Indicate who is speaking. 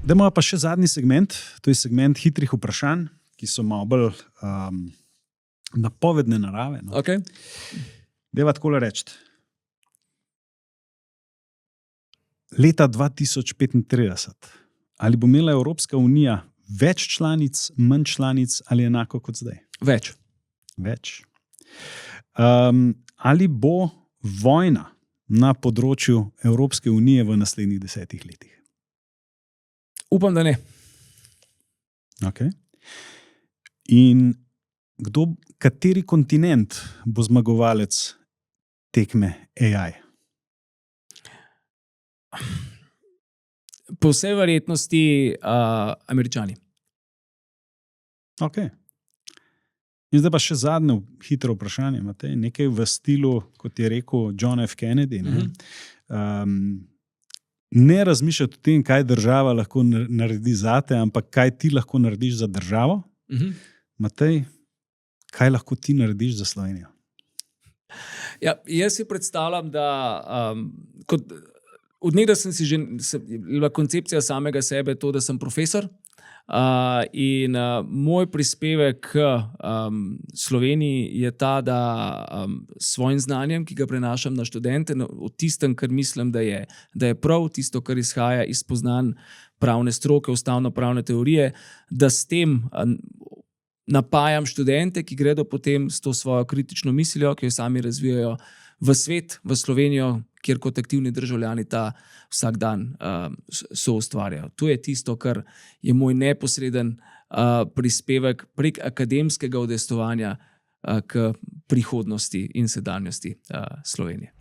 Speaker 1: Dajmo pa še zadnji segment, to je segment hitrih vprašanj, ki so malo bolj napovedne narave. No.
Speaker 2: Okay.
Speaker 1: Deva takole reči. Leta 2035. Ali bo imela Evropska unija več članic, manj članic ali enako kot zdaj?
Speaker 2: Več.
Speaker 1: Ali bo vojna na področju Evropske unije v naslednjih 10 letih?
Speaker 2: Upam, da ne.
Speaker 1: Okay. In kateri kontinent bo zmagovalec tekme AI?
Speaker 2: Po vsej verjetnosti Američani.
Speaker 1: Ok. In zdaj pa še zadnje hitro vprašanje. Matej, nekaj v stilu, kot je rekel John F. Kennedy. Ne razmišljati o tem, kaj država lahko naredi zate, ampak kaj ti lahko narediš za državo. Matej, kaj lahko ti narediš za Slovenijo?
Speaker 2: Ja, jaz si predstavljam, da od nekdaj sem si že bila koncepcija samega sebe to, da sem profesor. In moj prispevek k Sloveniji je ta, da svojim znanjem, ki ga prenašam na študente, o tistem, kar mislim, da je prav, tisto, kar izhaja iz spoznanj pravne stroke, ustavno-pravne teorije, da s tem napajam študente, ki gredo potem s to svojo kritično mislijo, ki jo sami razvijajo v svet, v Slovenijo, kjer kot aktivni državljani ta vsak dan soustvarjajo. To je tisto, kar je moj neposreden prispevek prek akademskega udejstvovanja k prihodnosti in sedanjosti Slovenije.